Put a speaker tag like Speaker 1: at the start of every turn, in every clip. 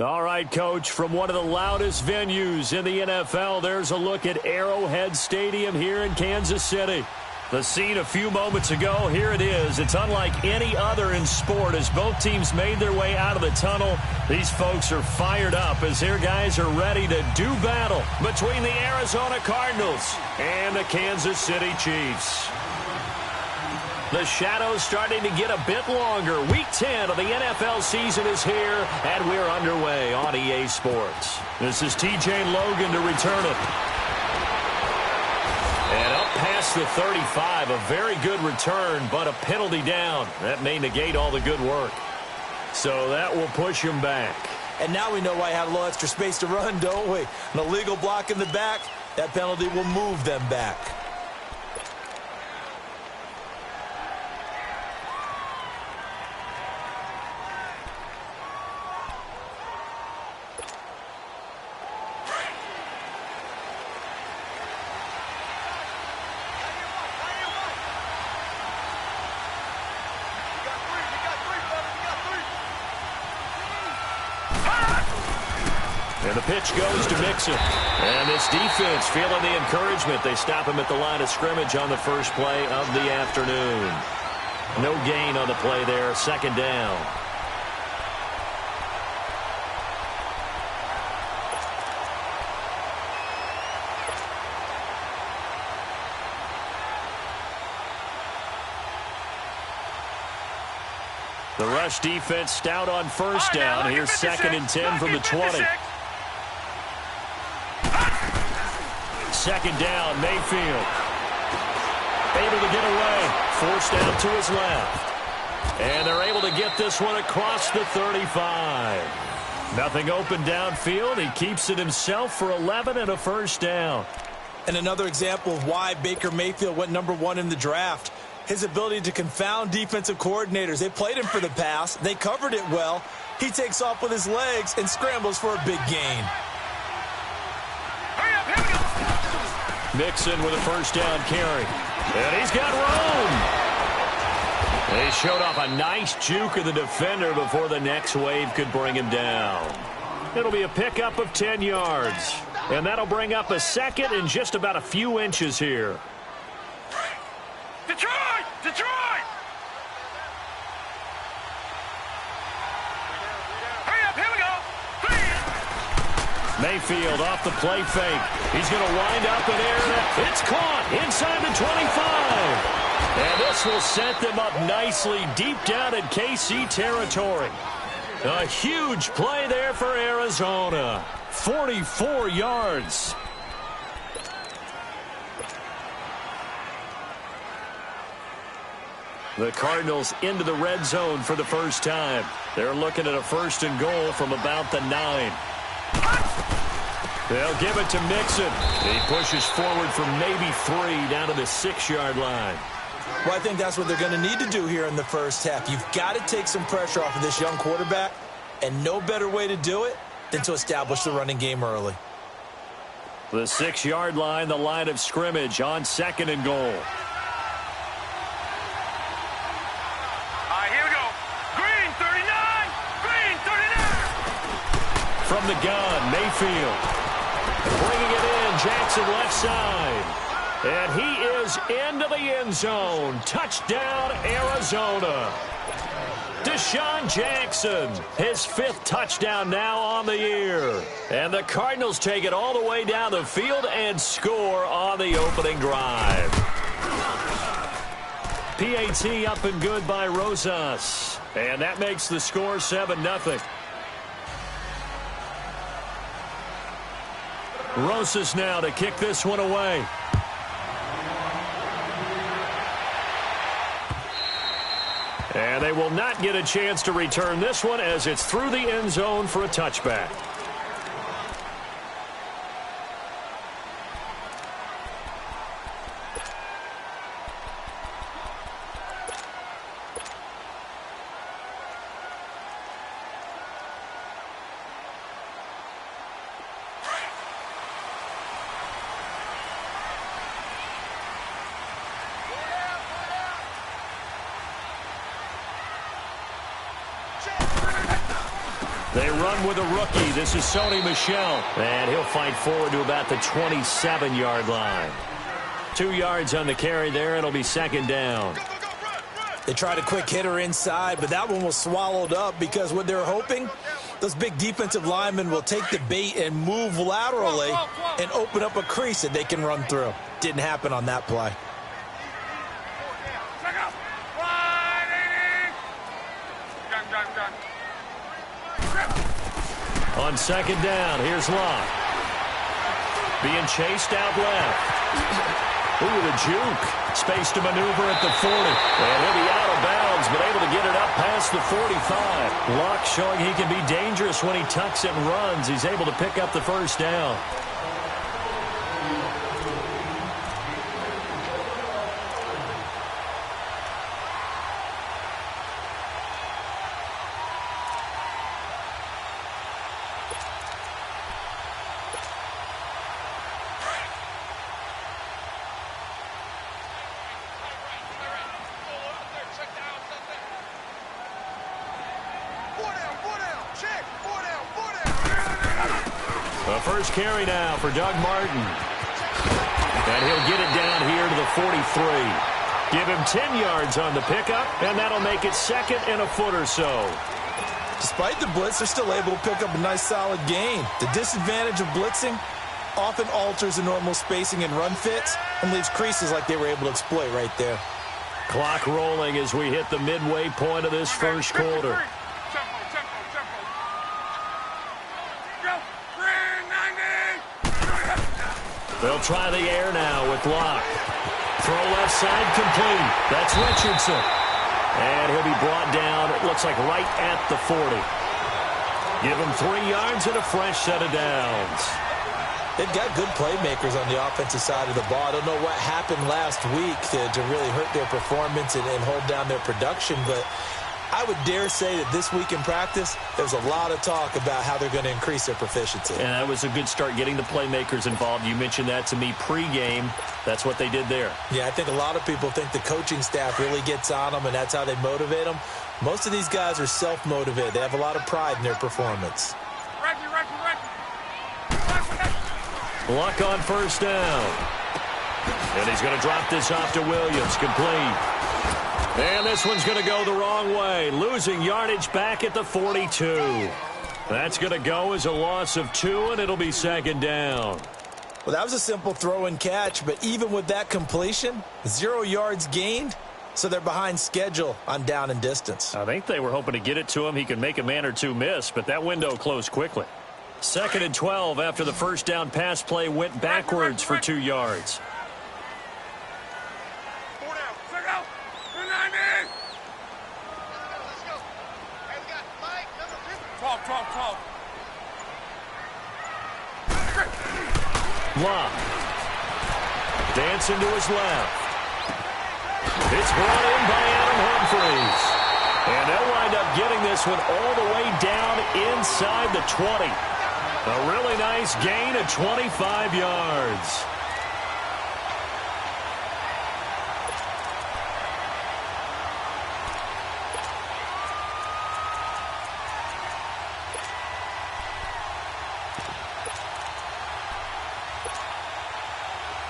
Speaker 1: All right, Coach, from one of the loudest venues in the NFL, there's a look at Arrowhead Stadium here in Kansas City. The scene a few moments ago, here it is. It's unlike any other in sport as both teams made their way out of the tunnel. These folks are fired up as their guys are ready to do battle between the Arizona Cardinals and the Kansas City Chiefs. The shadows starting to get a bit longer. Week 10 of the NFL season is here, and we're underway on EA Sports. This is TJ Logan to return it. And up past the 35, a very good return, but a penalty down. That may negate all the good work. So that will push him back.
Speaker 2: And now we know why he had a little extra space to run, don't we? An illegal block in the back, that penalty will move them back.
Speaker 1: And the pitch goes to Mixon. And this defense feeling the encouragement. They stop him at the line of scrimmage on the first play of the afternoon. No gain on the play there. Second down. The rush defense stout on first down. Here's 2nd and 10 from the 20. Second down, Mayfield. Able to get away. Forced out to his left. And they're able to get this one across the 35. Nothing open downfield. He keeps it himself for 11 and a first down.
Speaker 2: And another example of why Baker Mayfield went #1 in the draft. His ability to confound defensive coordinators. They played him for the pass. They covered it well. He takes off with his legs and scrambles for a big gain.
Speaker 1: Mixon with a first down carry. And he's got room. They showed off a nice juke of the defender before the next wave could bring him down. It'll be a pickup of 10 yards. And that'll bring up a second and just about a few inches here.
Speaker 3: Detroit! Detroit! Hurry up, here we go!
Speaker 1: Mayfield off the play fake. He's going to wind up in air. It's caught inside the 25. And this will set them up nicely deep down in KC territory. A huge play there for Arizona. 44 yards. The Cardinals into the red zone for the first time. They're looking at a 1st and goal from about the 9. They'll give it to Mixon. He pushes forward for maybe 3 down to the 6-yard line.
Speaker 2: Well, I think that's what they're going to need to do here in the first half. You've got to take some pressure off of this young quarterback, and no better way to do it than to establish the running game early.
Speaker 1: The 6-yard line, the line of scrimmage on 2nd and goal. From the gun, Mayfield. Bringing it in, Jackson left side. And he is into the end zone. Touchdown, Arizona. Deshaun Jackson, his 5th touchdown now on the year. And the Cardinals take it all the way down the field and score on the opening drive. PAT up and good by Rosas. And that makes the score 7-0. Rosas now to kick this one away. And they will not get a chance to return this one as it's through the end zone for a touchback. They run with a rookie. This is Sony Michel. And he'll fight forward to about the 27-yard line. 2 yards on the carry there. It'll be second down.
Speaker 2: They tried a quick hitter inside, but that one was swallowed up because what they're hoping, those big defensive linemen will take the bait and move laterally and open up a crease that they can run through. Didn't happen on that play.
Speaker 1: On second down, here's Locke. Being chased out left. Ooh, the juke. Space to maneuver at the 40. And he'll be out of bounds, but able to get it up past the 45. Locke showing he can be dangerous when he tucks and runs. He's able to pick up the first down. The first carry now for Doug Martin. And he'll get it down here to the 43. Give him 10 yards on the pickup, and that'll make it second and a foot or so.
Speaker 2: Despite the blitz, they're still able to pick up a nice solid gain. The disadvantage of blitzing often alters the normal spacing and run fits and leaves creases like they were able to exploit right there.
Speaker 1: Clock rolling as we hit the midway point of this first quarter. They'll try the air now with Locke. Throw left side complete. That's Richardson. And he'll be brought down, it looks like right at the 40. Give him 3 yards and a fresh set of downs.
Speaker 2: They've got good playmakers on the offensive side of the ball. I don't know what happened last week to really hurt their performance and hold down their production, but I would dare say that this week in practice, there's a lot of talk about how they're going to increase their proficiency.
Speaker 1: And that was a good start getting the playmakers involved. You mentioned that to me pregame. That's what they did there.
Speaker 2: Yeah, I think a lot of people think the coaching staff really gets on them, and that's how they motivate them. Most of these guys are self-motivated. They have a lot of pride in their performance.
Speaker 1: Luck on first down. And he's going to drop this off to Williams. Complete. And this one's going to go the wrong way. Losing yardage back at the 42. That's going to go as a loss of 2, and it'll be second down.
Speaker 2: Well, that was a simple throw and catch, but even with that completion, 0 yards gained, so they're behind schedule on down and distance.
Speaker 1: I think they were hoping to get it to him. He could make a man or two miss, but that window closed quickly. Second and 12 after the first down pass play went backwards for 2 yards. Locke. Dancing to his left. It's brought in by Adam Humphries. And they'll wind up getting this one all the way down inside the 20. A really nice gain of 25 yards.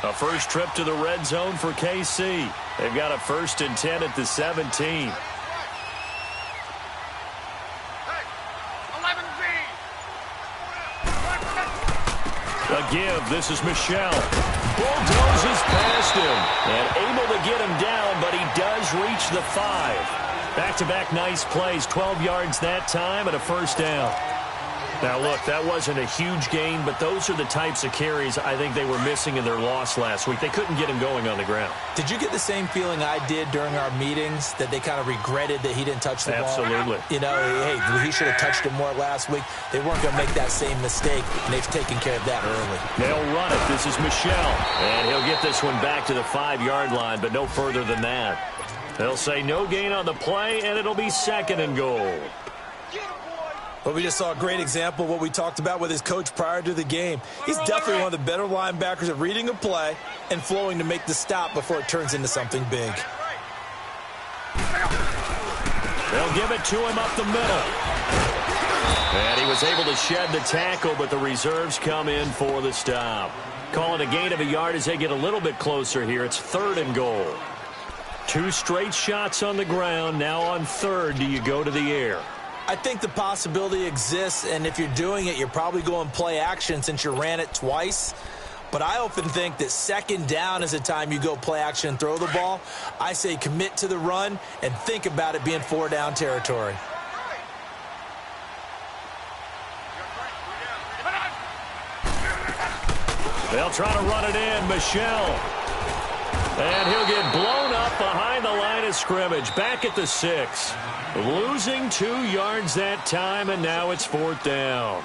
Speaker 1: A first trip to the red zone for KC. They've got a 1st and 10 at the 17. A give. This is Michel. Bulldozes past him. And able to get him down, but he does reach the 5. Back-to-back nice plays. 12 yards that time and a first down. Now, look, that wasn't a huge gain, but those are the types of carries I think they were missing in their loss last week. They couldn't get him going on the ground.
Speaker 2: Did you get the same feeling I did during our meetings, that they kind of regretted that he didn't touch the ball?
Speaker 1: Absolutely.
Speaker 2: You know, hey, he should have touched it more last week. They weren't going to make that same mistake, and they've taken care of that early.
Speaker 1: They'll run it. This is Michel. And he'll get this one back to the 5-yard line, but no further than that. They'll say no gain on the play, and it'll be second and goal.
Speaker 2: Well, we just saw a great example of what we talked about with his coach prior to the game. He's definitely one of the better linebackers at reading a play and flowing to make the stop before it turns into something big.
Speaker 1: They'll give it to him up the middle. And he was able to shed the tackle, but the reserves come in for the stop. Call it a gain of a yard as they get a little bit closer here. It's 3rd and goal. 2 straight shots on the ground. Now on 3rd, do you go to the air?
Speaker 2: I think the possibility exists, and if you're doing it, you're probably going play action since you ran it twice. But I often think that 2nd down is the time you go play action and throw the ball. I say commit to the run and think about it being 4 down territory.
Speaker 1: They'll try to run it in. Michel. And he'll get blown up behind the line of scrimmage. Back at the 6. Losing 2 yards that time, and now it's 4th down.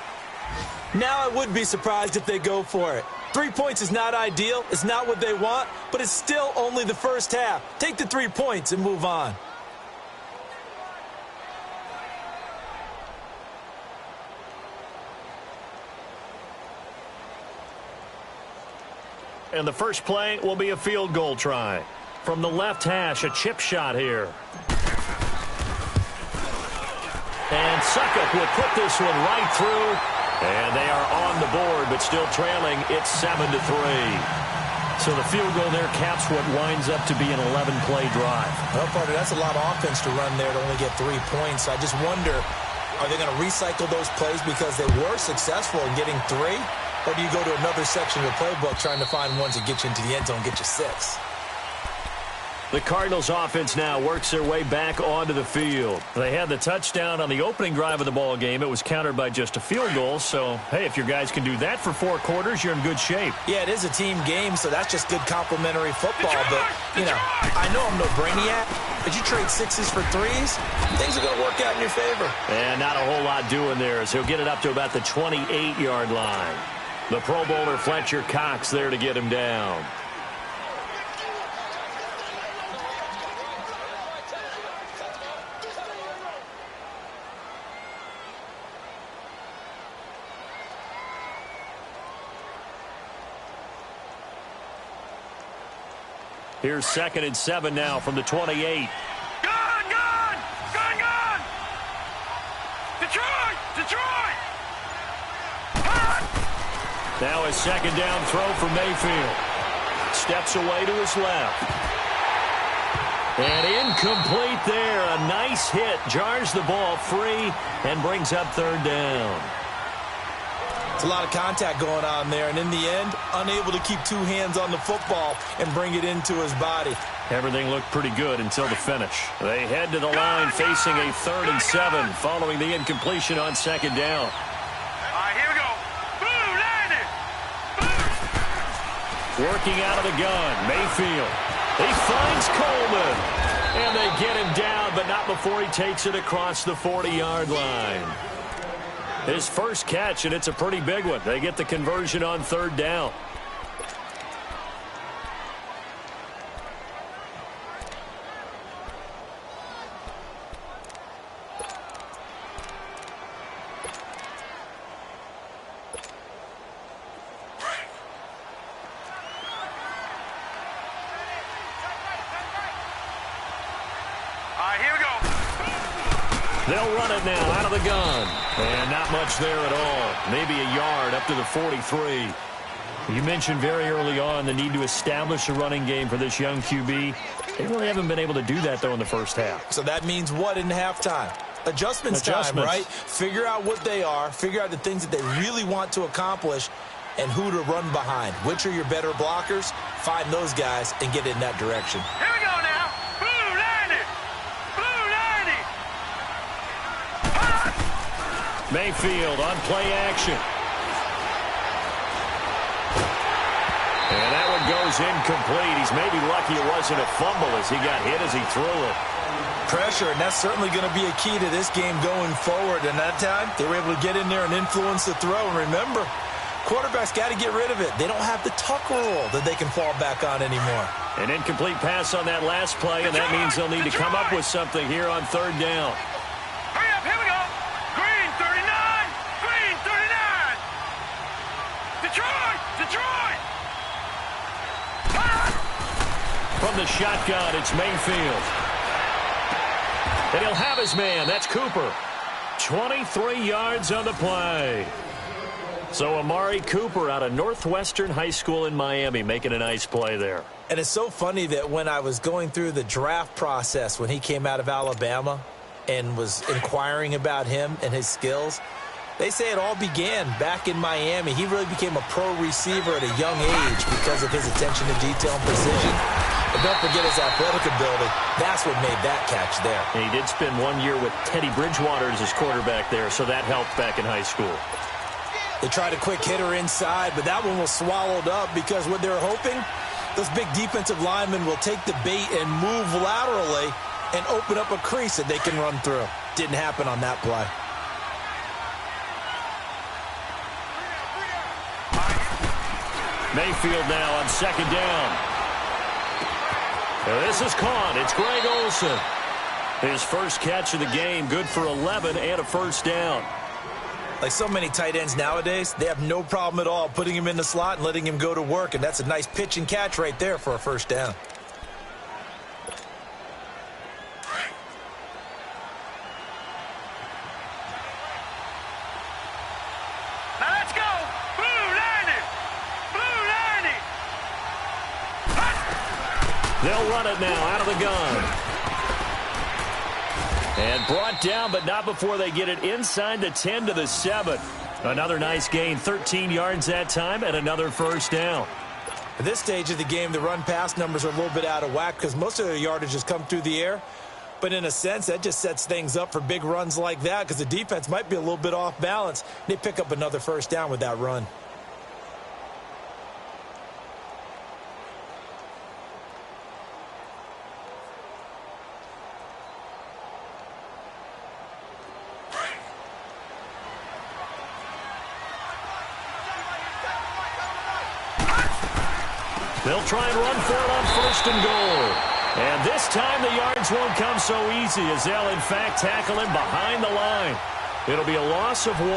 Speaker 2: Now I would be surprised if they go for it. 3 points is not ideal. It's not what they want, but it's still only the first half. Take the 3 points and move on.
Speaker 1: And the first play will be a field goal try. From the left hash, a chip shot here. And Suckup will put this one right through. And they are on the board, but still trailing. It's 7-3. So the field goal there caps what winds up to be an 11-play drive.
Speaker 2: Well, partner, that's a lot of offense to run there to only get 3 points. I just wonder, are they going to recycle those plays because they were successful in getting 3? Or do you go to another section of the playbook trying to find ones that get you into the end zone and get you 6?
Speaker 1: The Cardinals offense now works their way back onto the field. They had the touchdown on the opening drive of the ball game. It was countered by just a field goal. So, hey, if your guys can do that for 4 quarters, you're in good shape.
Speaker 2: Yeah, it is a team game, so that's just good complimentary football. But, you know, I know I'm no brainiac, but you trade 6s for 3s, things are going to work out in your favor.
Speaker 1: And not a whole lot doing there as he'll get it up to about the 28-yard line. The Pro Bowler Fletcher Cox there to get him down. Here's 2nd and 7 now from the 28.
Speaker 3: Gone! Detroit!
Speaker 1: Now a 2nd down throw for Mayfield. Steps away to his left. And incomplete there. A nice hit. Jars the ball free and brings up 3rd down.
Speaker 2: It's a lot of contact going on there, and in the end, unable to keep 2 hands on the football and bring it into his body.
Speaker 1: Everything looked pretty good until the finish. They head to the line facing a 3rd and 7 following the incompletion on 2nd down.
Speaker 3: All right, here we go. Boom, landed.
Speaker 1: Working out of the gun, Mayfield. He finds Coleman. And they get him down, but not before he takes it across the 40-yard line. His first catch, and it's a pretty big one. They get the conversion on 3rd down. They'll run it now out of the gun. And not much there at all. Maybe a yard up to the 43. You mentioned very early on the need to establish a running game for this young QB. They really haven't been able to do that, though, in the first half.
Speaker 2: So that means what in halftime? Adjustments time, right? Figure out what they are. Figure out the things that they really want to accomplish and who to run behind. Which are your better blockers? Find those guys and get in that direction.
Speaker 3: Here we go now. Boom, landed. Boom, landed.
Speaker 1: Mayfield on play action. And that one goes incomplete. He's maybe lucky it wasn't a fumble as he got hit as he threw it.
Speaker 2: Pressure, and that's certainly going to be a key to this game going forward. And that time, they were able to get in there and influence the throw. And remember, quarterbacks got to get rid of it. They don't have the tuck rule that they can fall back on anymore.
Speaker 1: An incomplete pass on that last play, and that means they'll need to come up with something here on 3rd down.
Speaker 3: Hurry up, here we go. Green 39. Green 39. Detroit.
Speaker 1: From the shotgun, it's Mayfield. And he'll have his man. That's Cooper. 23 yards on the play. So Amari Cooper out of Northwestern High School in Miami making a nice play there.
Speaker 2: And it's so funny that when I was going through the draft process when he came out of Alabama and was inquiring about him and his skills, they say it all began back in Miami. He really became a pro receiver at a young age because of his attention to detail and precision. But don't forget his athletic ability. That's what made that catch there.
Speaker 1: And he did spend 1 year with Teddy Bridgewater as his quarterback there, so that helped back in high school.
Speaker 2: They tried a quick hitter inside, but that one was swallowed up because what they're hoping, those big defensive linemen will take the bait and move laterally and open up a crease that they can run through. Didn't happen on that play.
Speaker 1: Mayfield now on second down. And this is caught. It's Greg Olsen. His first catch of the game, good for 11 and a first down.
Speaker 2: Like so many tight ends nowadays, they have no problem at all putting him in the slot and letting him go to work, and that's a nice pitch and catch right there for a first down.
Speaker 3: Now let's go. Blue lining. Blue lining.
Speaker 1: They'll run it now out of the gun. And brought down, but not before they get it inside the 10 to the 7. Another nice gain, 13 yards that time, and another first down.
Speaker 2: At this stage of the game, the run-pass numbers are a little bit out of whack because most of their yardage has come through the air. But in a sense, that just sets things up for big runs like that because the defense might be a little bit off balance. They pick up another first down with that run.
Speaker 1: They'll try and run for it on first and goal. And this time the yards won't come so easy as they'll, in fact, tackle him behind the line. It'll be a loss of 1,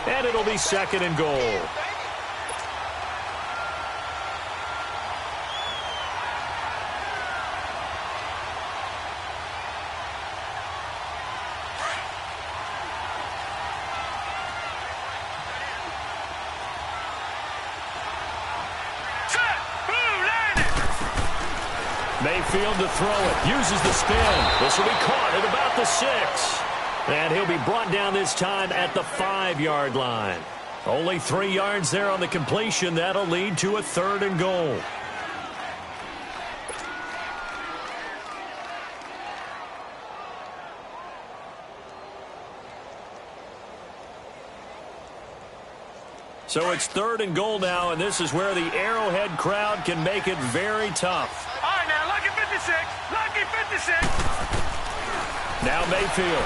Speaker 1: and it'll be second and goal. Mayfield to throw it. Uses the spin. This will be caught at about the 6. And he'll be brought down this time at the 5-yard line. Only 3 yards there on the completion. That'll lead to a third and goal. So it's third and goal now, and this is where the Arrowhead crowd can make it very tough.
Speaker 3: All right, now, lucky 56. Lucky 56.
Speaker 1: Now Mayfield.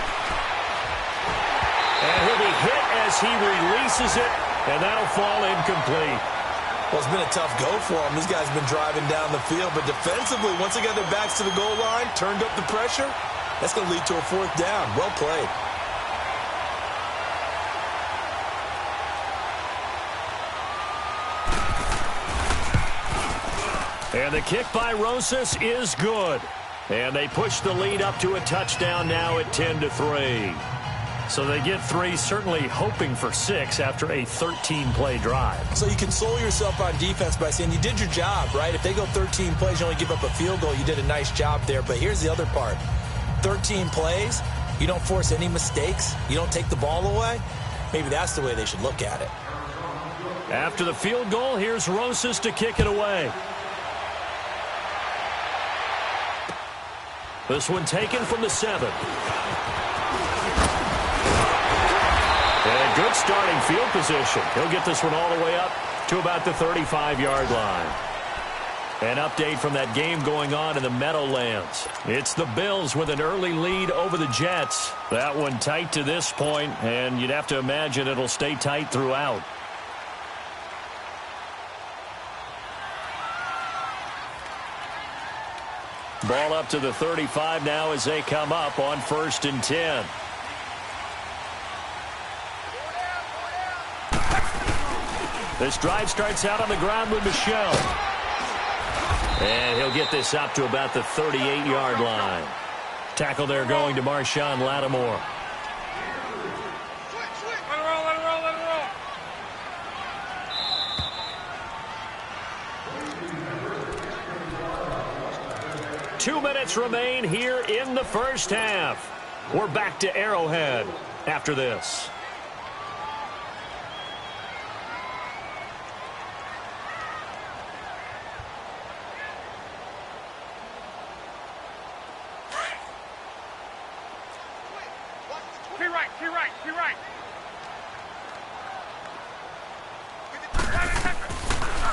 Speaker 1: And he'll be hit as he releases it, and that'll fall incomplete.
Speaker 2: Well, it's been a tough go for them. These guys have been driving down the field, but defensively, once they got their backs to the goal line, turned up the pressure, that's going to lead to a fourth down. Well played.
Speaker 1: And the kick by Rosas is good. And they push the lead up to a touchdown now at 10-3. So they get 3, certainly hoping for 6 after a 13-play drive.
Speaker 2: So you console yourself on defense by saying you did your job, right? If they go 13 plays, you only give up a field goal, you did a nice job there. But here's the other part. 13 plays, you don't force any mistakes, you don't take the ball away. Maybe that's the way they should look at it.
Speaker 1: After the field goal, here's Rosas to kick it away. This one taken from the 7. And good starting field position. He'll get this one all the way up to about the 35-yard line. An update from that game going on in the Meadowlands. It's the Bills with an early lead over the Jets. That one tight to this point, and you'd have to imagine it'll stay tight throughout. Ball up to the 35 now as they come up on 1st and 10. This drive starts out on the ground with Michel. And he'll get this up to about the 38-yard line. Tackle there going to Marshawn Lattimore. 2 minutes remain here in the first half. We're back to Arrowhead after this.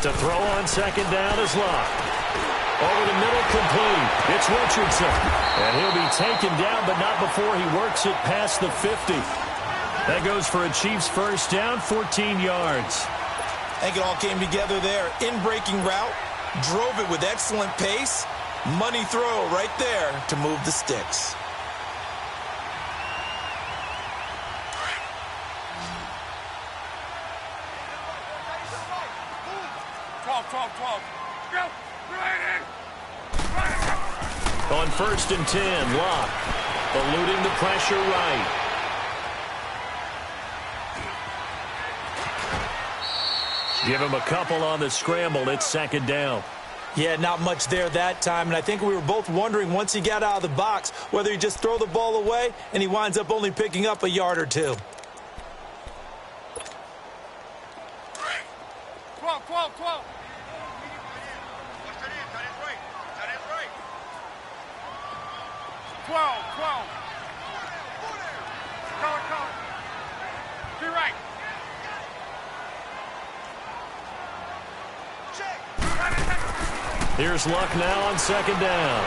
Speaker 1: To throw on second down is Luck. Over the middle, complete. It's Richardson. And he'll be taken down, but not before he works it past the 50. That goes for a Chiefs first down, 14 yards.
Speaker 2: I think it all came together there. In-breaking route, drove it with excellent pace. Money throw right there to move the sticks.
Speaker 1: On 1st and 10, Locke eluding the pressure right. Give him a couple on the scramble. It's second down.
Speaker 2: Yeah, not much there that time, and I think we were both wondering once he got out of the box whether he just throw the ball away and he winds up only picking up a yard or two.
Speaker 3: 12. 12. Color. To your right.
Speaker 1: Here's Luck now on second down.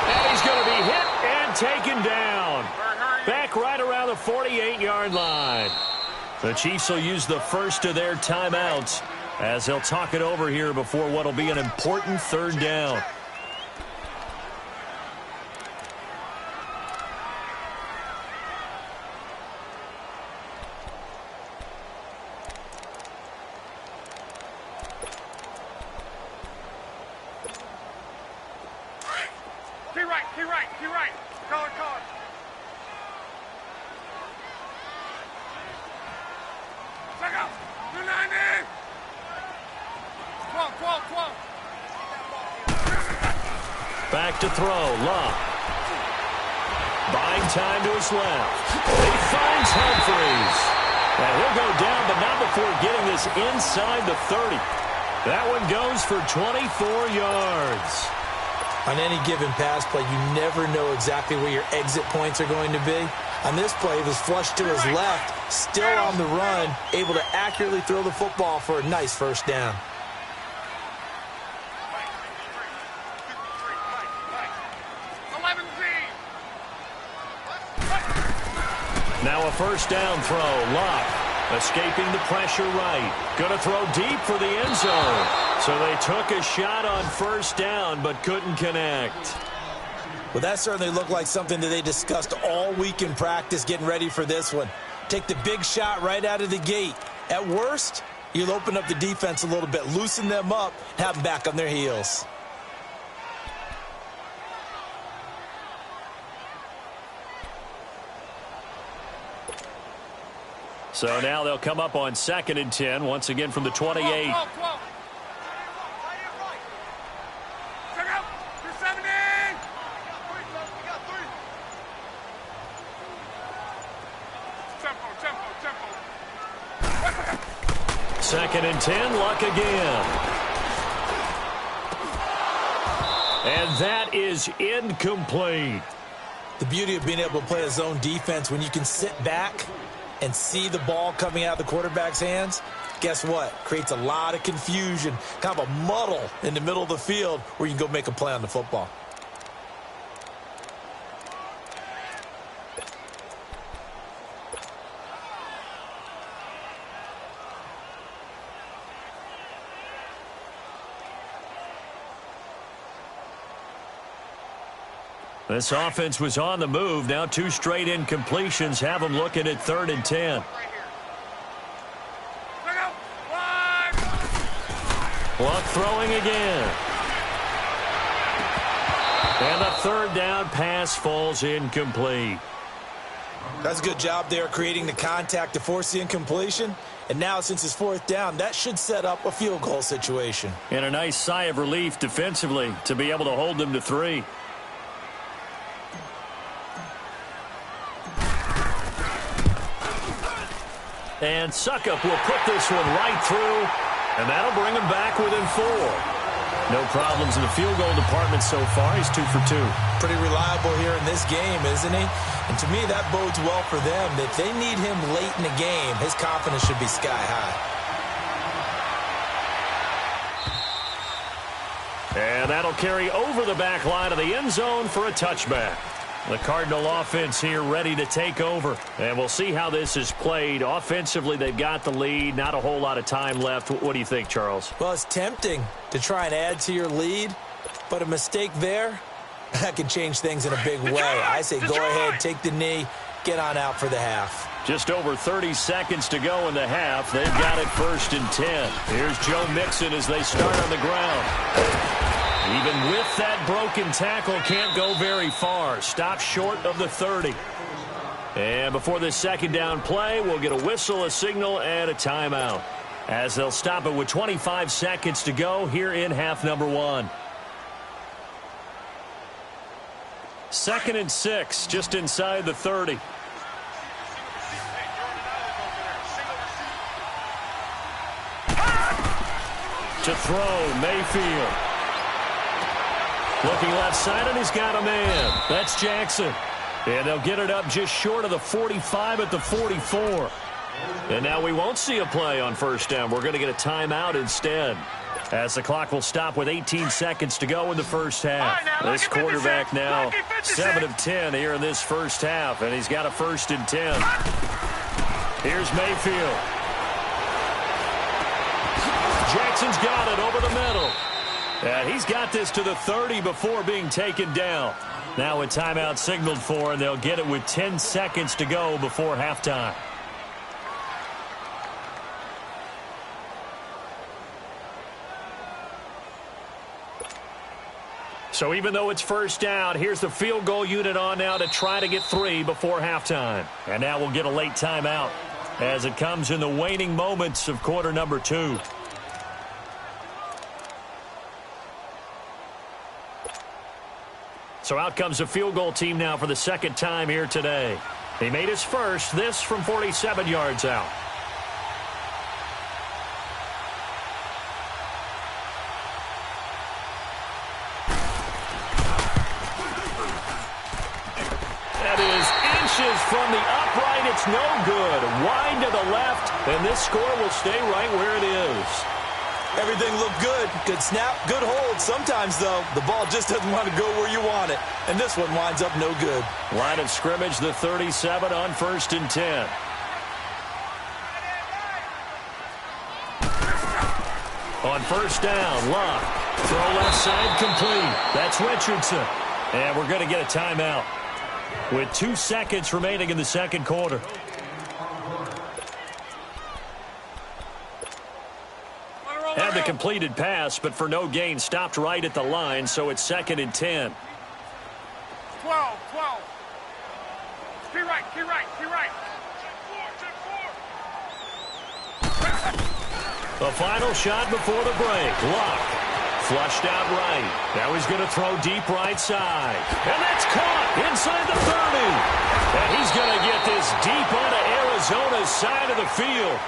Speaker 1: And he's going to be hit and taken down. Back right around the 48-yard line. The Chiefs will use the first of their timeouts as they'll talk it over here before what will be an important third down.
Speaker 3: To your right. Color. Check out. 290. 12.
Speaker 1: Back to throw. Luck. Buying time to his left. He finds Humphries. And he'll go down, but not before getting this inside the 30. That one goes for 24 yards.
Speaker 2: On any given pass play, you never know exactly where your exit points are going to be. On this play, he was flushed to his left, still on the run, able to accurately throw the football for a nice first down.
Speaker 1: Now a first down throw. Luck escaping the pressure right. Going to throw deep for the end zone. So they took a shot on first down but couldn't connect.
Speaker 2: Well, that certainly looked like something that they discussed all week in practice getting ready for this one. Take the big shot right out of the gate. At worst, you'll open up the defense a little bit, loosen them up, have them back on their heels.
Speaker 1: So now they'll come up on 2nd and 10, once again from the 28.
Speaker 3: 12. Check out. 270. Tempo.
Speaker 1: 2nd and 10, Luck again. And that is incomplete.
Speaker 2: The beauty of being able to play a zone defense when you can sit back and see the ball coming out of the quarterback's hands, guess what? Creates a lot of confusion, kind of a muddle in the middle of the field where you can go make a play on the football.
Speaker 1: This offense was on the move. Now 2 straight incompletions have them looking at 3rd and 10. Luck throwing again. And the 3rd down pass falls incomplete.
Speaker 2: That's a good job there creating the contact to force the incompletion. And now, since it's fourth down, that should set up a field goal situation.
Speaker 1: And a nice sigh of relief defensively to be able to hold them to 3. And Suckup will put this one right through, and that'll bring him back within 4. No problems in the field goal department so far. He's 2 for 2.
Speaker 2: Pretty reliable here in this game, isn't he? And to me, that bodes well for them. If they need him late in the game, his confidence should be sky high.
Speaker 1: And that'll carry over the back line of the end zone for a touchback. The Cardinal offense here ready to take over. And we'll see how this is played. Offensively, they've got the lead. Not a whole lot of time left. What do you think, Charles?
Speaker 2: Well, it's tempting to try and add to your lead, but a mistake there, that could change things in a big way. I say go ahead, take the knee, get on out for the half.
Speaker 1: Just over 30 seconds to go in the half. They've got it 1st and 10. Here's Joe Mixon as they start on the ground. Even with that broken tackle, can't go very far. Stop short of the 30. And before this second down play, we'll get a whistle, a signal, and a timeout, as they'll stop it with 25 seconds to go here in half number 1. 2nd and 6, just inside the 30. To throw, Mayfield. Looking left side, and he's got a man. That's Jackson. And they'll get it up just short of the 45 at the 44. And now we won't see a play on 1st down. We're going to get a timeout instead, as the clock will stop with 18 seconds to go in the first half. This quarterback now 7 of 10 here in this first half, and he's got a 1st and 10. Here's Mayfield. Jackson's got it over the middle. And he's got this to the 30 before being taken down. Now a timeout signaled for, and they'll get it with 10 seconds to go before halftime. So even though it's 1st down, here's the field goal unit on now to try to get 3 before halftime. And now we'll get a late timeout as it comes in the waning moments of quarter number 2. So out comes the field goal team now for the 2nd time here today. He made his first, this from 47 yards out. That is inches from the upright. It's no good. Wide to the left, and this score will stay right where it is.
Speaker 2: Everything looked good. Good snap, good hold. Sometimes, though, the ball just doesn't want to go where you want it. And this one winds up no good.
Speaker 1: Line of scrimmage, the 37 on 1st and 10. On 1st down, Locke. Throw left side complete. That's Richardson. And we're going to get a timeout with 2 seconds remaining in the second quarter. Had the completed pass, but for no gain, stopped right at the line, so it's 2nd and 10.
Speaker 3: 12. Key right.
Speaker 1: The final shot before the break. Locke flushed out right. Now he's going to throw deep right side. And that's caught inside the 30. And he's going to get this deep onto Arizona's side of the field.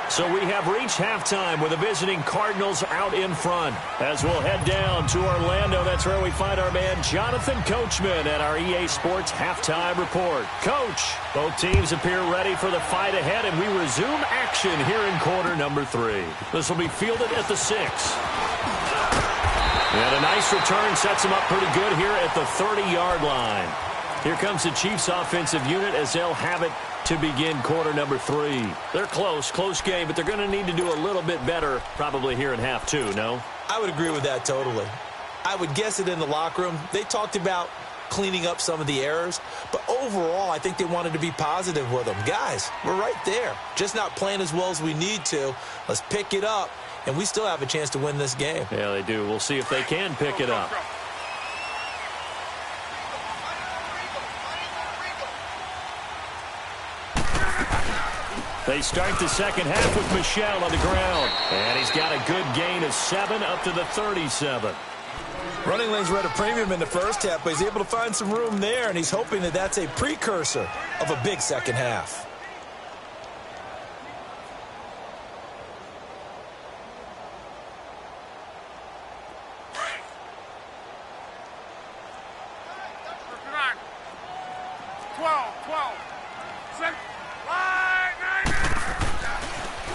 Speaker 1: So we have reached halftime with the visiting Cardinals out in front. As we'll head down to Orlando, that's where we find our man Jonathan Coachman at our EA Sports Halftime Report. Coach, both teams appear ready for the fight ahead, and we resume action here in quarter number 3. This will be fielded at the 6. And a nice return sets them up pretty good here at the 30-yard line. Here comes the Chiefs' offensive unit as they'll have it to begin quarter number 3. They're close game, but they're going to need to do a little bit better probably here in half 2, no?
Speaker 2: I would agree with that totally. I would guess it in the locker room. They talked about cleaning up some of the errors, but overall, I think they wanted to be positive with them. Guys, we're right there. Just not playing as well as we need to. Let's pick it up, and we still have a chance to win this game.
Speaker 1: Yeah, they do. We'll see if they can pick it up. They start the second half with Michel on the ground. And he's got a good gain of 7 up to the 37.
Speaker 2: Running lanes were at a premium in the first half, but he's able to find some room there, and he's hoping that that's a precursor of a big second half.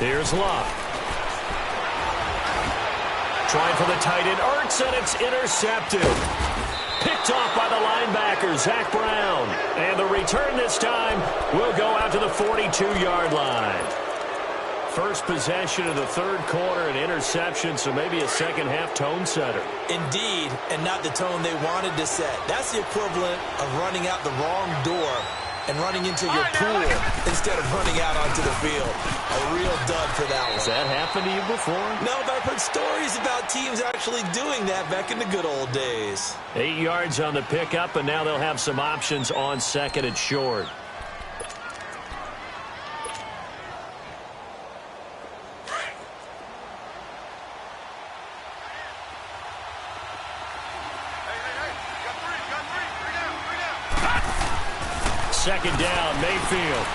Speaker 1: Here's Love. Trying for the tight end, Ertz, and it's intercepted. Picked off by the linebacker, Zach Brown. And the return this time will go out to the 42-yard line. First possession of the third quarter, an interception, so maybe a second-half tone setter.
Speaker 2: Indeed, and not the tone they wanted to set. That's the equivalent of running out the wrong door and running into your pool instead of running out onto the field. A real dud for that one.
Speaker 1: Has that happened to you before?
Speaker 2: No, but I've heard stories about teams actually doing that back in the good old days.
Speaker 1: 8 yards on the pickup, and now they'll have some options on second and short. Second down, Mayfield.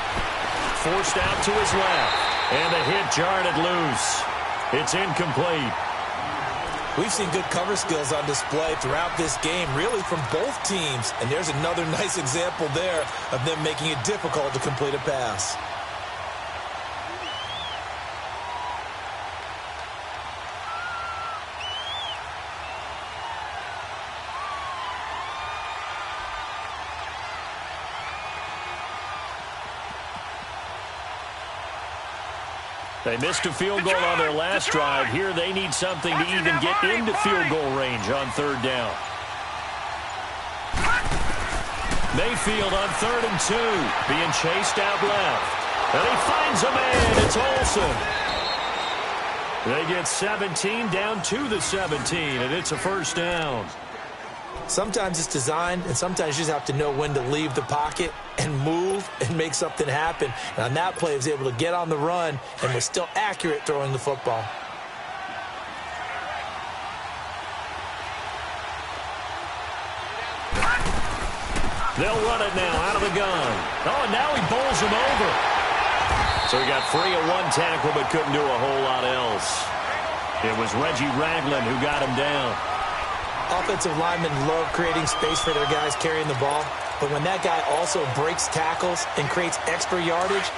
Speaker 1: Forced out to his left. And the hit jarred it loose. It's incomplete.
Speaker 2: We've seen good cover skills on display throughout this game, really from both teams. And there's another nice example there of them making it difficult to complete a pass.
Speaker 1: They missed a field goal on their last drive. Here they need something to even get into field goal range on third down. Mayfield on 3rd and 2, being chased out left. And he finds a man. It's Olsen. They get 17 down to the 17, and it's a first down.
Speaker 2: Sometimes it's designed, and sometimes you just have to know when to leave the pocket and move and make something happen. And on that play, he was able to get on the run and was still accurate throwing the football.
Speaker 1: They'll run it now out of the gun. Oh, and now he bowls him over. So he got free of one tackle but couldn't do a whole lot else. It was Reggie Ragland who got him down.
Speaker 2: Offensive linemen love creating space for their guys carrying the ball, but when that guy also breaks tackles and creates extra yardage,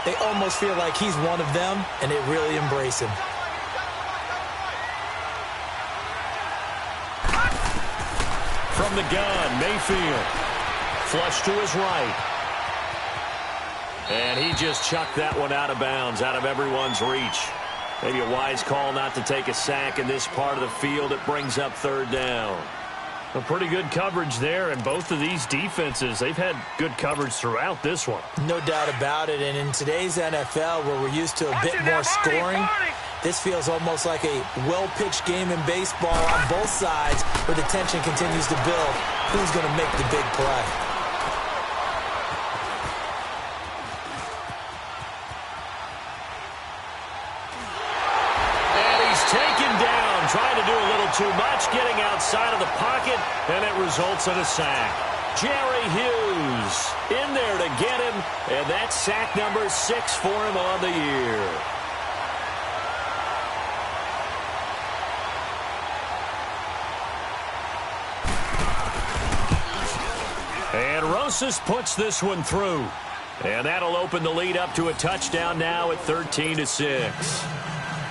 Speaker 2: they almost feel like he's one of them, and they really embrace him.
Speaker 1: From the gun, Mayfield. Flush to his right. And he just chucked that one out of bounds, out of everyone's reach. Maybe a wise call not to take a sack in this part of the field. It brings up third down. A pretty good coverage there, and both of these defenses, they've had good coverage throughout this one.
Speaker 2: No doubt about it, and in today's NFL, where we're used to a bit more scoring, this feels almost like a well-pitched game in baseball on both sides, where the tension continues to build. Who's going to make the big play?
Speaker 1: Trying to do a little too much, getting outside of the pocket, and it results in a sack. Jerry Hughes in there to get him, and that's sack number 6 for him on the year. And Rosas puts this one through. And that'll open the lead up to a touchdown now at 13-6.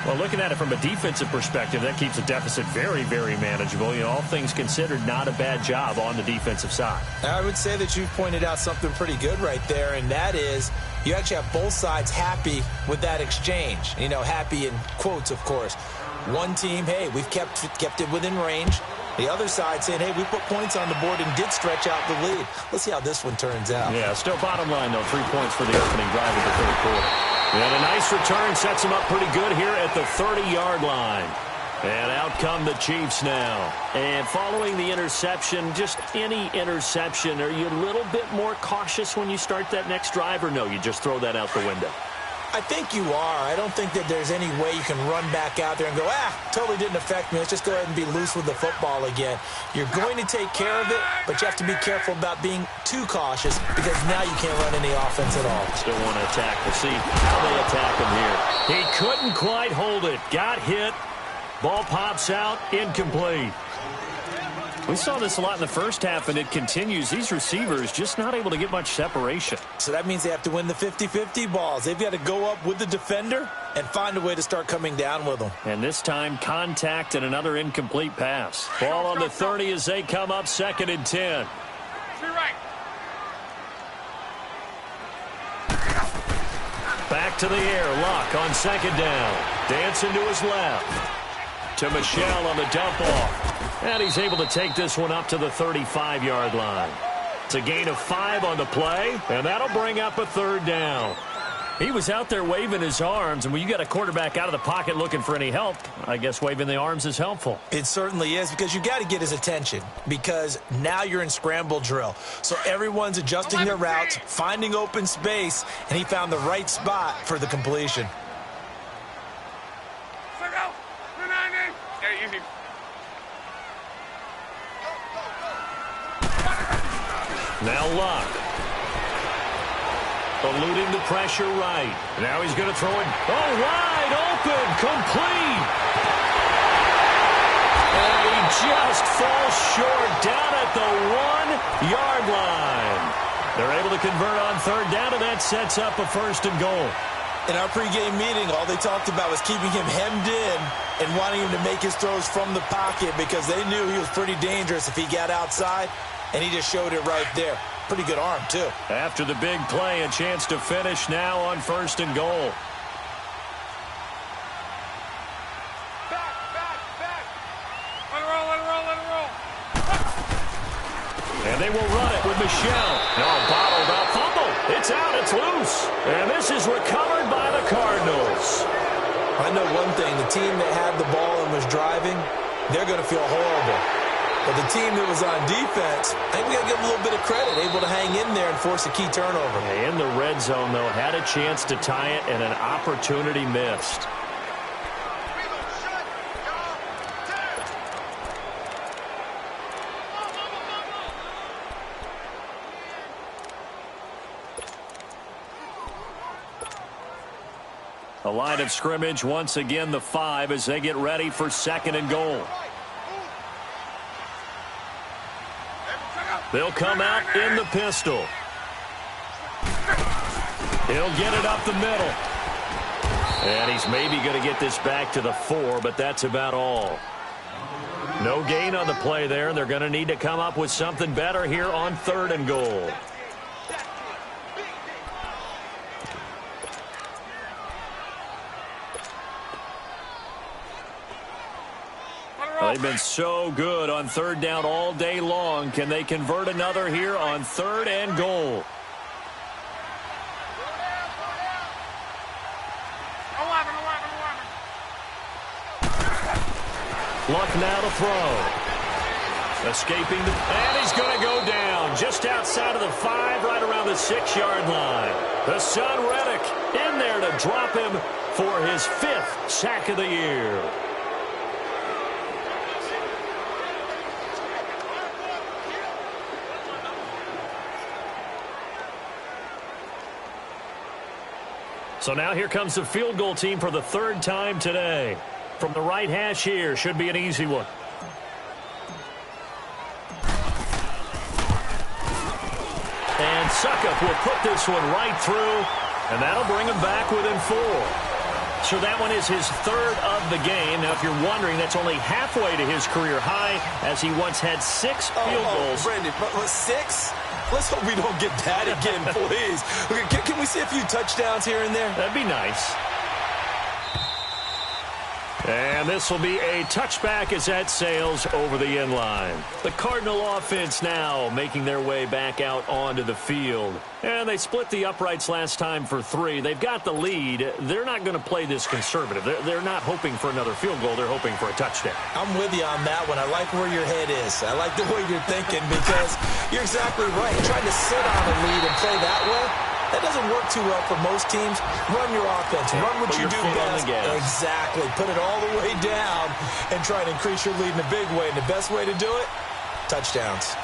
Speaker 1: Well, looking at it from a defensive perspective, that keeps the deficit very, very manageable. You know, all things considered, not a bad job on the defensive side.
Speaker 2: I would say that you've pointed out something pretty good right there, and that is you actually have both sides happy with that exchange. You know, happy in quotes, of course. One team, hey, we've kept it within range. The other side saying, hey, we put points on the board and did stretch out the lead. Let's see how this one turns out.
Speaker 1: Yeah, still bottom line, though, 3 points for the opening drive of the third quarter. And a nice return sets them up pretty good here at the 30-yard line. And out come the Chiefs now. And following the interception, just any interception, are you a little bit more cautious when you start that next drive, or no, you just throw that out the window?
Speaker 2: I think you are. I don't think that there's any way you can run back out there and go, totally didn't affect me. Let's just go ahead and be loose with the football again. You're going to take care of it, but you have to be careful about being too cautious because now you can't run any offense at all.
Speaker 1: Still want to attack. We'll see how they attack him here. He couldn't quite hold it. Got hit. Ball pops out. Incomplete. We saw this a lot in the first half, and it continues. These receivers just not able to get much separation.
Speaker 2: So that means they have to win the 50-50 balls. They've got to go up with the defender and find a way to start coming down with them.
Speaker 1: And this time, contact and another incomplete pass. Ball on the 30 as they come up 2nd and 10. Back to the air. Luck on 2nd down. Dancing to his left. To Michelle on the dump off. And he's able to take this one up to the 35-yard line. It's a gain of 5 on the play, and that'll bring up a 3rd down. He was out there waving his arms, and when you got a quarterback out of the pocket looking for any help, I guess waving the arms is helpful.
Speaker 2: It certainly is, because you got to get his attention, because now you're in scramble drill. So everyone's adjusting their routes, finding open space, and he found the right spot for the completion.
Speaker 1: Now Luck. Eluding the pressure right. Now he's going to throw it. Oh, wide open. Complete. And he just falls short down at the 1-yard line. They're able to convert on 3rd down, and that sets up a 1st and goal.
Speaker 2: In our pregame meeting, all they talked about was keeping him hemmed in and wanting him to make his throws from the pocket because they knew he was pretty dangerous if he got outside. And he just showed it right there. Pretty good arm, too.
Speaker 1: After the big play, a chance to finish now on 1st and goal.
Speaker 3: Back. Let it roll.
Speaker 1: And they will run it with Michelle. No, bottled up. Fumble. It's out. It's loose. And this is recovered by the Cardinals.
Speaker 2: I know one thing. The team that had the ball and was driving, they're going to feel horrible. But the team that was on defense, I think we got to give them a little bit of credit, able to hang in there and force a key turnover.
Speaker 1: In the red zone, though, had a chance to tie it and an opportunity missed. A line of scrimmage, once again the 5 as they get ready for 2nd and goal. They'll come out in the pistol. He'll get it up the middle. And he's maybe going to get this back to the 4, but that's about all. No gain on the play there, and they're going to need to come up with something better here on 3rd and goal. They've been so good on 3rd down all day long. Can they convert another here on 3rd and goal? Luck now to throw. Escaping and he's going to go down just outside of the 5, right around the 6-yard line. The son Reddick in there to drop him for his 5th sack of the year. So now here comes the field goal team for the 3rd time today. From the right hash here, should be an easy one. And Suckup will put this one right through, and that'll bring him back within 4. So that one is his 3rd of the game. Now, if you're wondering, that's only halfway to his career high, as he once had 6 field goals.
Speaker 2: Brandon, but 6? Let's hope we don't get that again, please. Okay, can we see a few touchdowns here and there?
Speaker 1: That'd be nice. And this will be a touchback as that sails over the end line. The Cardinal offense now making their way back out onto the field. And they split the uprights last time for 3. They've got the lead. They're not going to play this conservative. They're not hoping for another field goal. They're hoping for a touchdown.
Speaker 2: I'm with you on that one. I like where your head is. I like the way you're thinking because you're exactly right. Trying to sit on a lead and play that way, That doesn't work too well for most teams. Run your offense. Run what you do best. Exactly. Put it all the way down and try to increase your lead in a big way. And the best way to do it, touchdowns.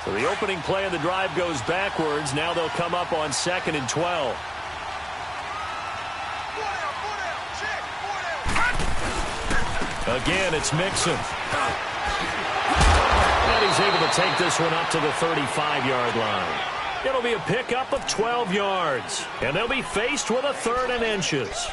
Speaker 1: So the opening play of the drive goes backwards. Now they'll come up on 2nd and 12. Again, it's Mixon. And he's able to take this one up to the 35-yard line. It'll be a pickup of 12 yards. And they'll be faced with a 3rd and inches.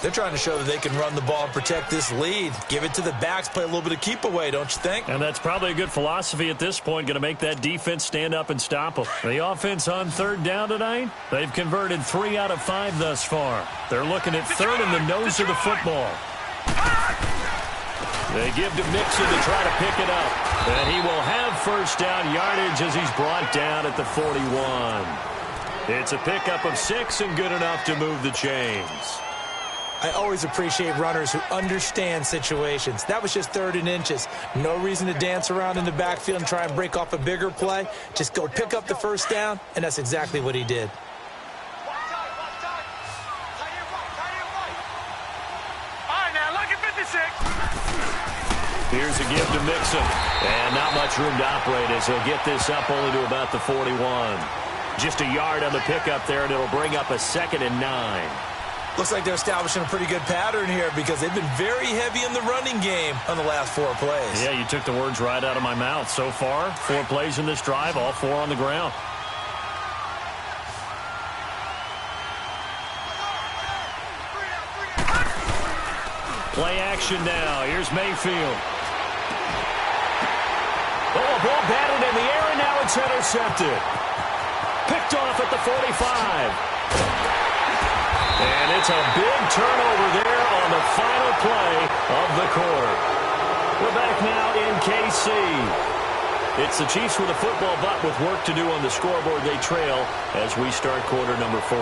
Speaker 2: They're trying to show that they can run the ball and protect this lead. Give it to the backs, play a little bit of keep away, don't you think?
Speaker 1: And that's probably a good philosophy at this point, going to make that defense stand up and stop them. The offense on 3rd down tonight, they've converted 3 out of 5 thus far. They're looking at 3rd in the nose of the football. They give to Mixon to try to pick it up. And he will have first down yardage as he's brought down at the 41. It's a pickup of 6 and good enough to move the chains.
Speaker 2: I always appreciate runners who understand situations. That was just 3rd and inches. No reason to dance around in the backfield and try and break off a bigger play. Just go pick up the first down, and that's exactly what he did.
Speaker 1: Here's a give to Mixon. And not much room to operate as he'll get this up only to about the 41. Just a yard on the pickup there, and it'll bring up a 2nd and 9.
Speaker 2: Looks like they're establishing a pretty good pattern here because they've been very heavy in the running game on the last 4 plays.
Speaker 1: Yeah, you took the words right out of my mouth. So far, 4 plays in this drive, all 4 on the ground. Play action now. Here's Mayfield. Oh, a ball batted in the air, and now it's intercepted. Picked off at the 45. And it's a big turnover there on the final play of the quarter. We're back now in KC. It's the Chiefs with a football, but with work to do on the scoreboard. They trail as we start quarter number 4.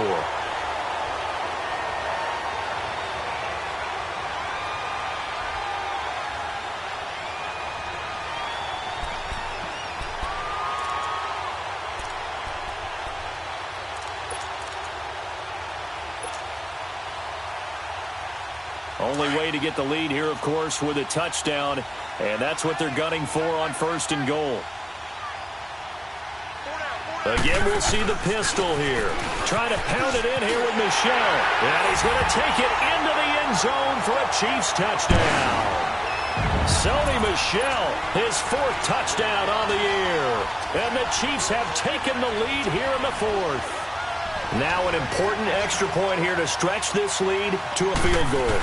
Speaker 1: Only way to get the lead here, of course, with a touchdown, and that's what they're gunning for on 1st and goal. Again, we'll see the pistol here. Trying to pound it in here with Michel. And he's going to take it into the end zone for a Chiefs touchdown. Sony Michel, his 4th touchdown on the year. And the Chiefs have taken the lead here in the 4th. Now an important extra point here to stretch this lead to a field goal.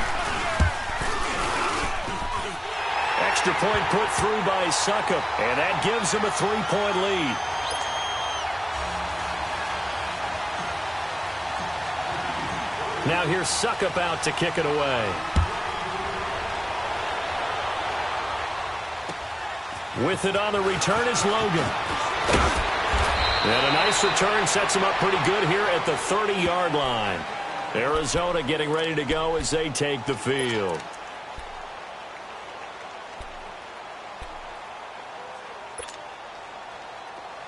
Speaker 1: Extra point put through by Succop, and that gives him a 3-point lead. Now here's Succop out to kick it away. With it on the return is Logan. And a nice return sets him up pretty good here at the 30-yard line. Arizona getting ready to go as they take the field.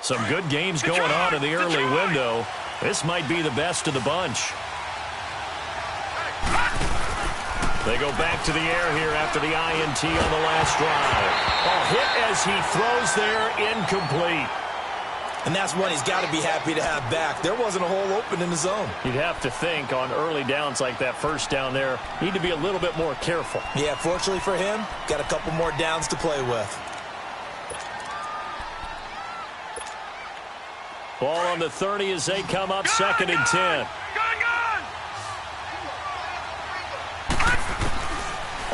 Speaker 1: Some good games going on in the early window. This might be the best of the bunch. They go back to the air here after the INT on the last drive. Oh, hit as he throws there, incomplete.
Speaker 2: And that's one he's got to be happy to have back. There wasn't a hole open in the zone.
Speaker 1: You'd have to think on early downs like that first down there, need to be a little bit more careful.
Speaker 2: Yeah, fortunately for him, got a couple more downs to play with.
Speaker 1: Ball on the 30 as they come up 2nd and 10.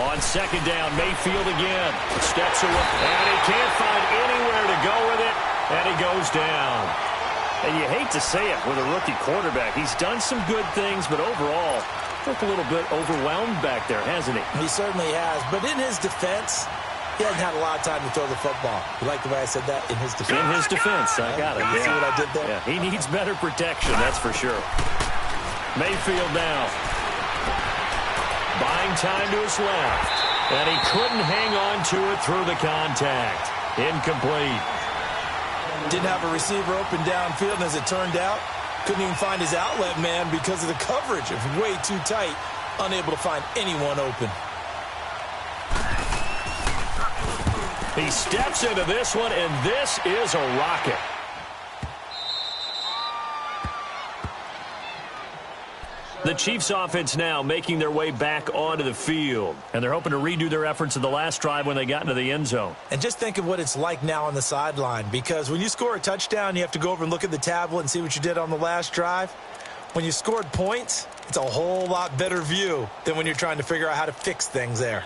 Speaker 1: On 2nd down, Mayfield again. Steps away, and he can't find anywhere to go with it, and he goes down. And you hate to say it with a rookie quarterback. He's done some good things, but overall, looked a little bit overwhelmed back there, hasn't he?
Speaker 2: He certainly has, but in his defense, he hasn't had a lot of time to throw the football. You like the way I said that? In his defense.
Speaker 1: In his defense, I got it.
Speaker 2: You see what I did there?
Speaker 1: Yeah, he needs better protection, that's for sure. Mayfield now. Buying time to his left. And he couldn't hang on to it through the contact. Incomplete.
Speaker 2: Didn't have a receiver open downfield, and as it turned out, couldn't even find his outlet man because of the coverage. It was way too tight, unable to find anyone open.
Speaker 1: He steps into this one, and this is a rocket. The Chiefs offense now making their way back onto the field. And they're hoping to redo their efforts in the last drive when they got into the end zone.
Speaker 2: And just think of what it's like now on the sideline, because when you score a touchdown, you have to go over and look at the tablet and see what you did on the last drive. When you scored points, it's a whole lot better view than when you're trying to figure out how to fix things there.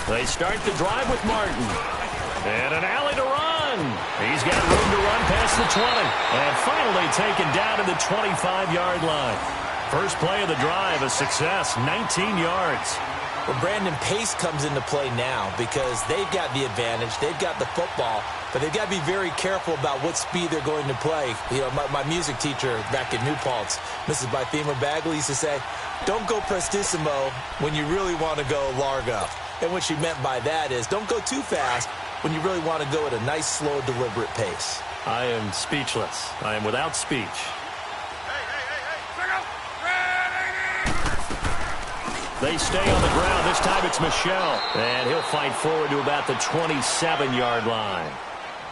Speaker 1: They start the drive with Martin. And an alley to run. He's got room to run past the 20. And finally taken down to the 25-yard line. First play of the drive, a success, 19 yards.
Speaker 2: Well, Brandon, pace comes into play now because they've got the advantage. They've got the football, but they've got to be very careful about what speed they're going to play. You know, my music teacher back at New Paltz, Mrs. Bythemer Bagley, used to say, don't go prestissimo when you really want to go largo. And what she meant by that is don't go too fast when you really want to go at a nice, slow, deliberate pace.
Speaker 1: I am speechless. I am without speech. They stay on the ground. This time it's Michelle. And he'll fight forward to about the 27-yard line.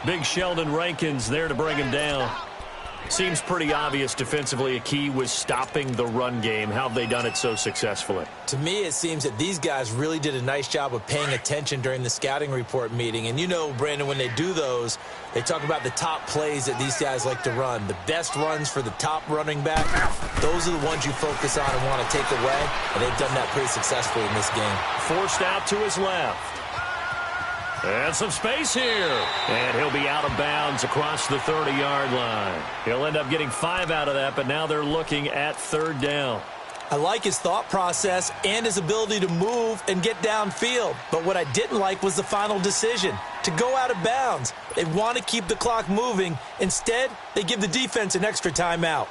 Speaker 1: Big Sheldon Rankins there to bring him down. Seems pretty obvious defensively a key was stopping the run game. How have they done it so successfully?
Speaker 2: To me, it seems that these guys really did a nice job of paying attention during the scouting report meeting. And you know, Brandon, when they do those, they talk about the top plays that these guys like to run. The best runs for the top running back, those are the ones you focus on and want to take away. And they've done that pretty successfully in this game.
Speaker 1: Forced out to his left. And some space here. And he'll be out of bounds across the 30-yard line. He'll end up getting 5 out of that, but now they're looking at third down.
Speaker 2: I like his thought process and his ability to move and get downfield. But what I didn't like was the final decision, to go out of bounds. They want to keep the clock moving. Instead, they give the defense an extra timeout.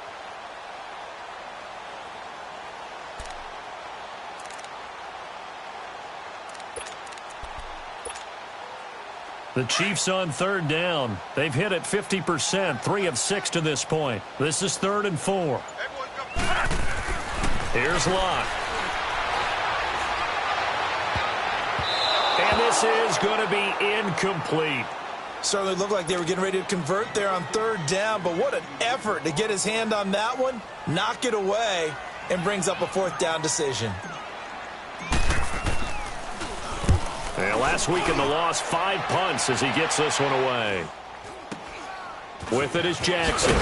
Speaker 1: The Chiefs on third down. They've hit it 50%, 3 of 6 to this point. This is 3rd and 4. Here's Locke. And this is going to be incomplete.
Speaker 2: Certainly looked like they were getting ready to convert there on third down, but what an effort to get his hand on that one, knock it away, and brings up a 4th down decision.
Speaker 1: And last week in the loss, 5 punts as he gets this one away. With it is Jackson.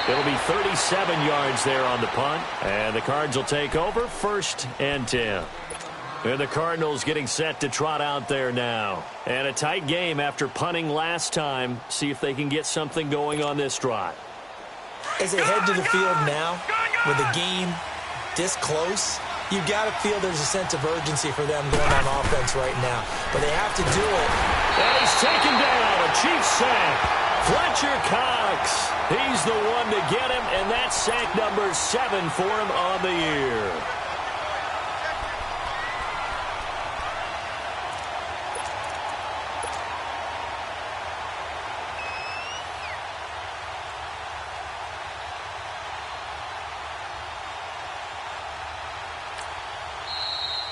Speaker 1: It'll be 37 yards there on the punt. And the Cards will take over 1st and 10. And the Cardinals getting set to trot out there now. And a tight game after punting last time. See if they can get something going on this drive.
Speaker 2: As they head to the field now, with the game this close, you've got to feel there's a sense of urgency for them going on offense right now. But they have to do it.
Speaker 1: And he's taken down. A Chiefs sack. Fletcher Cox. He's the one to get him, and that's sack number 7 for him on the year.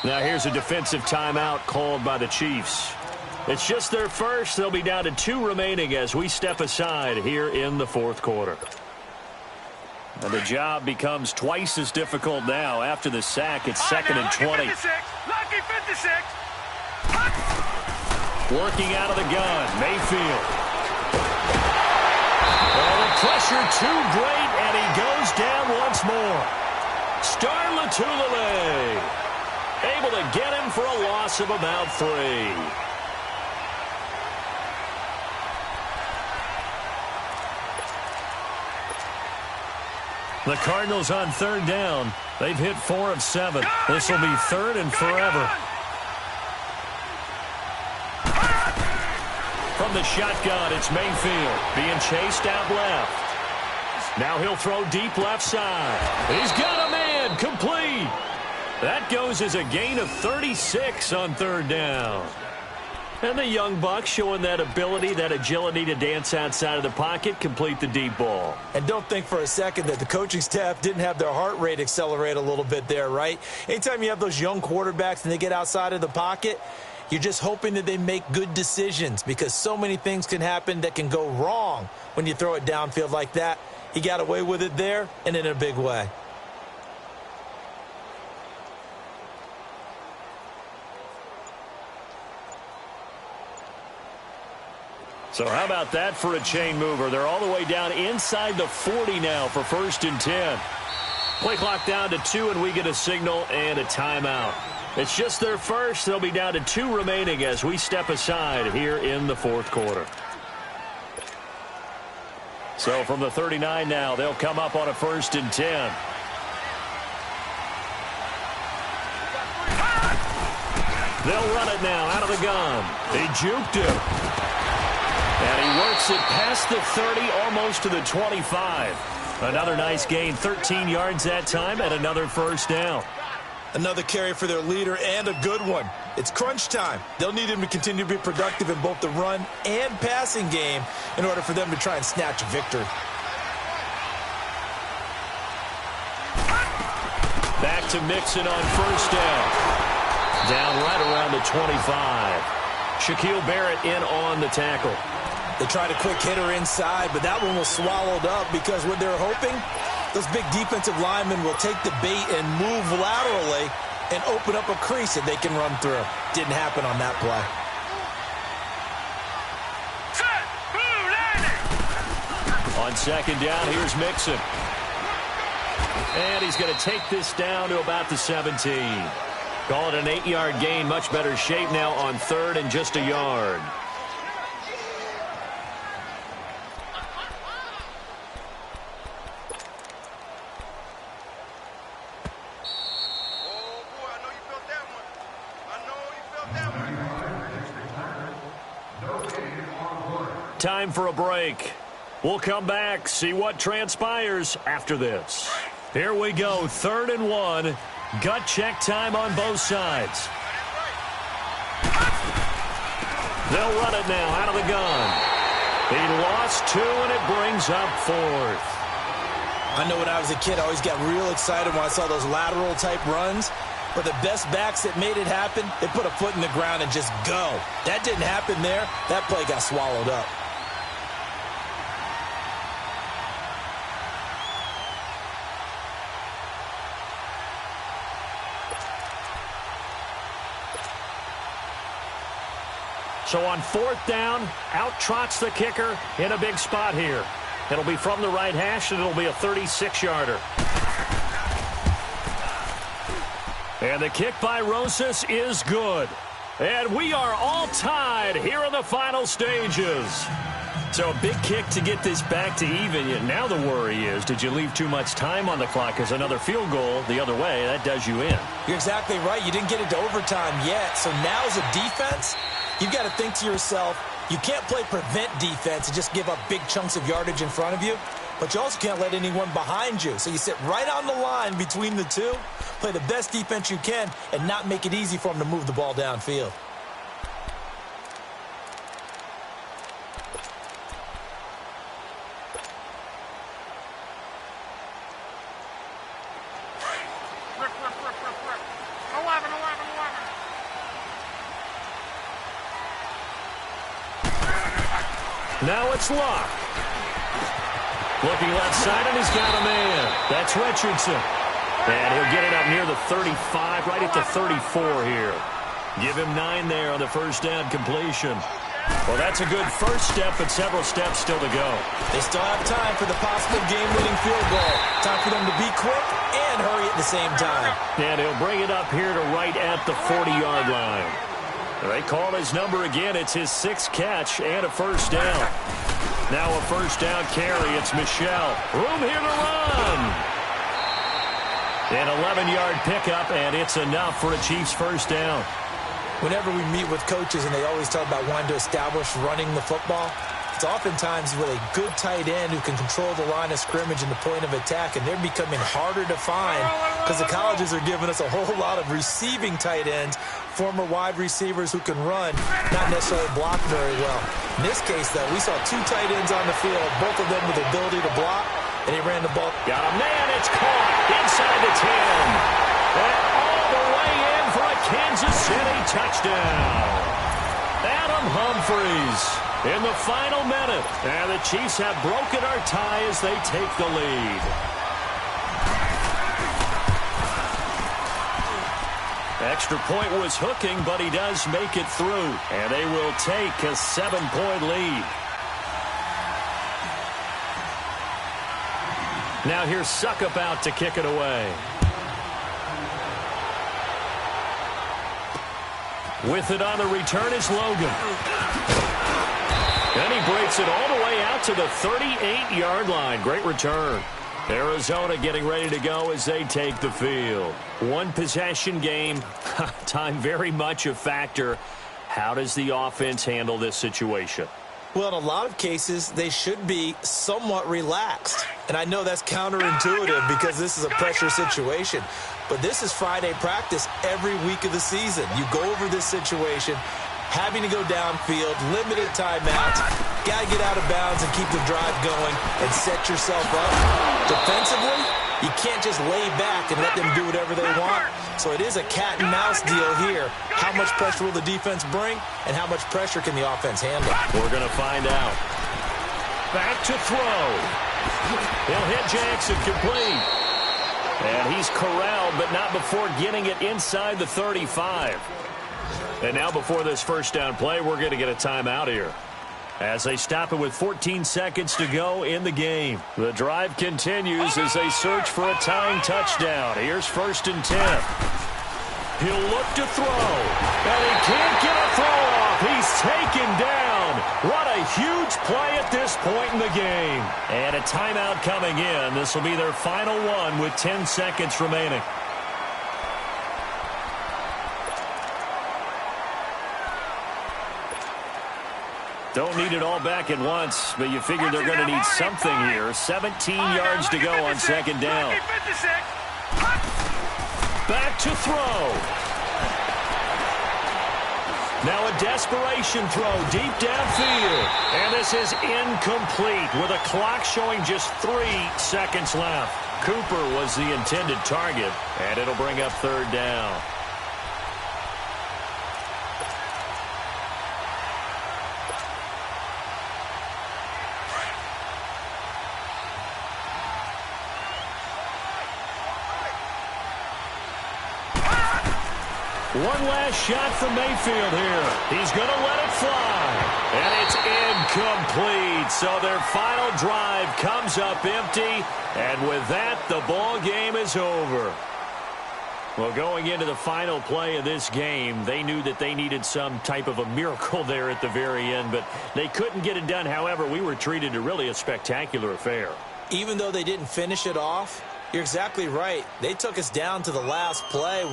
Speaker 1: Now here's a defensive timeout called by the Chiefs. It's just their first. They'll be down to 2 remaining as we step aside here in the 4th quarter. And the job becomes twice as difficult now after the sack. It's 2nd and 20.
Speaker 3: Lucky 56.
Speaker 1: Working out of the gun, Mayfield. Oh, the pressure too great, and he goes down once more. Star Lotulelei. Able to get him for a loss of about 3. The Cardinals on third down. They've hit 4 of 7. This will be 3rd and forever. From the shotgun, it's Mayfield being chased out left. Now he'll throw deep left side. He's got a man, complete. That goes as a gain of 36 on third down. And the young buck showing that ability, that agility to dance outside of the pocket, complete the deep ball.
Speaker 2: And don't think for a second that the coaching staff didn't have their heart rate accelerate a little bit there, right? Anytime you have those young quarterbacks and they get outside of the pocket, you're just hoping that they make good decisions because so many things can happen that can go wrong when you throw it downfield like that. He got away with it there and in a big way.
Speaker 1: So how about that for a chain mover? They're all the way down inside the 40 now for 1st and 10. Play clock down to 2, and we get a signal and a timeout. It's just their first. They'll be down to 2 remaining as we step aside here in the 4th quarter. So from the 39 now, they'll come up on a 1st and 10. They'll run it now out of the gun. He juked him. And he works it past the 30, almost to the 25. Another nice gain, 13 yards that time, and another 1st down.
Speaker 2: Another carry for their leader and a good one. It's crunch time. They'll need him to continue to be productive in both the run and passing game in order for them to try and snatch a victory.
Speaker 1: Back to Mixon on 1st down. Down right around the 25. Shaquille Barrett in on the tackle.
Speaker 2: They tried a quick hitter inside, but that one was swallowed up because what they're hoping, those big defensive linemen will take the bait and move laterally and open up a crease that they can run through. Didn't happen on that play.
Speaker 3: Set, blue, landing.
Speaker 1: On 2nd down, here's Mixon. And he's going to take this down to about the 17. Call it an 8-yard gain. Much better shape now on 3rd and just a yard. Time for a break. We'll come back, see what transpires after this. Here we go, 3rd and 1. Gut check time on both sides. They'll run it now out of the gun. He lost 2, and it brings up 4th.
Speaker 2: I know when I was a kid, I always got real excited when I saw those lateral-type runs. But the best backs that made it happen, they put a foot in the ground and just go. That didn't happen there. That play got swallowed up.
Speaker 1: So on 4th down, out trots the kicker in a big spot here. It'll be from the right hash, and it'll be a 36-yarder. And the kick by Rosas is good. And we are all tied here in the final stages. So a big kick to get this back to even. Now the worry is, did you leave too much time on the clock? Because another field goal the other way, that does you in.
Speaker 2: You're exactly right. You didn't get it to overtime yet. So now as a defense, you've got to think to yourself, you can't play prevent defense and just give up big chunks of yardage in front of you. But you also can't let anyone behind you. So you sit right on the line between the two, play the best defense you can, and not make it easy for them to move the ball downfield.
Speaker 1: Now it's Luck. Looking left side, and he's got a man. That's Richardson. And he'll get it up near the 35, right at the 34 here. Give him 9 there on the 1st down completion. Well, that's a good first step, but several steps still to go.
Speaker 2: They still have time for the possible game-winning field goal. Time for them to be quick and hurry at the same time.
Speaker 1: And he'll bring it up here to right at the 40-yard line. They call his number again. It's his 6th catch and a 1st down. Now a 1st down carry. It's Michel. Room here to run. An 11-yard pickup, and it's enough for a Chiefs 1st down.
Speaker 2: Whenever we meet with coaches and they always talk about wanting to establish running the football, it's oftentimes with a good tight end who can control the line of scrimmage and the point of attack, and they're becoming harder to find because the colleges are giving us a whole lot of receiving tight ends, former wide receivers who can run, not necessarily block very well. In this case, though, we saw two tight ends on the field, both of them with the ability to block, and he ran the ball.
Speaker 1: Got a man, it's caught inside the 10. And all the way in for a Kansas City touchdown. Adam Humphries in the final minute. And the Chiefs have broken our tie as they take the lead. Extra point was hooking, but he does make it through. And they will take a 7-point lead. Now here's Suckup out to kick it away. With it on the return is Logan. And he breaks it all the way out to the 38-yard line. Great return. Arizona getting ready to go as they take the field. One possession game. Time very much a factor. How does the offense handle this situation?
Speaker 2: Well, in a lot of cases, they should be somewhat relaxed. And I know that's counterintuitive because this is a pressure situation. But this is Friday practice every week of the season. You go over this situation, having to go downfield, limited timeouts, got to get out of bounds and keep the drive going and set yourself up. Defensively, you can't just lay back and let them do whatever they want. So it is a cat and mouse deal here. How much pressure will the defense bring and how much pressure can the offense handle?
Speaker 1: We're going to find out. Back to throw. He'll hit Jackson complete. And he's corralled, but not before getting it inside the 35. And now before this first down play, we're going to get a timeout here. As they stop it with 14 seconds to go in the game. The drive continues as they search for a tying touchdown. Here's 1st and 10. He'll look to throw. And he can't get a throw off. He's taken down. What a huge play at this point in the game. And a timeout coming in. This will be their final one with 10 seconds remaining. Don't need it all back at once, but you figure they're going to need something here. 17 yards to go on 2nd down. Back to throw. Now a desperation throw deep downfield. And this is incomplete with a clock showing just 3 seconds left. Cooper was the intended target, and it'll bring up 3rd down. One last shot from Mayfield here. He's going to let it fly. And it's incomplete. So their final drive comes up empty. And with that, the ball game is over. Well, going into the final play of this game, they knew that they needed some type of a miracle there at the very end, but they couldn't get it done. However, we were treated to really a spectacular affair.
Speaker 2: Even though they didn't finish it off, you're exactly right. They took us down to the last play.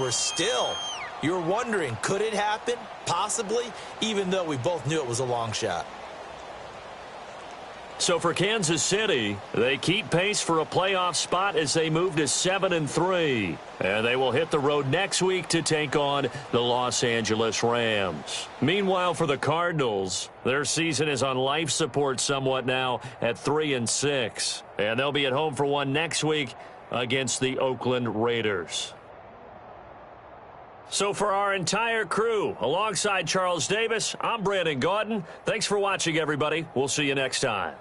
Speaker 2: You're wondering, could it happen? Possibly, even though we both knew it was a long shot.
Speaker 1: So for Kansas City, they keep pace for a playoff spot as they move to 7-3. And they will hit the road next week to take on the Los Angeles Rams. Meanwhile, for the Cardinals, their season is on life support somewhat now at 3-6. And they'll be at home for one next week against the Oakland Raiders. So for our entire crew, alongside Charles Davis, I'm Brandon Gaudin. Thanks for watching, everybody. We'll see you next time.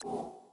Speaker 4: you.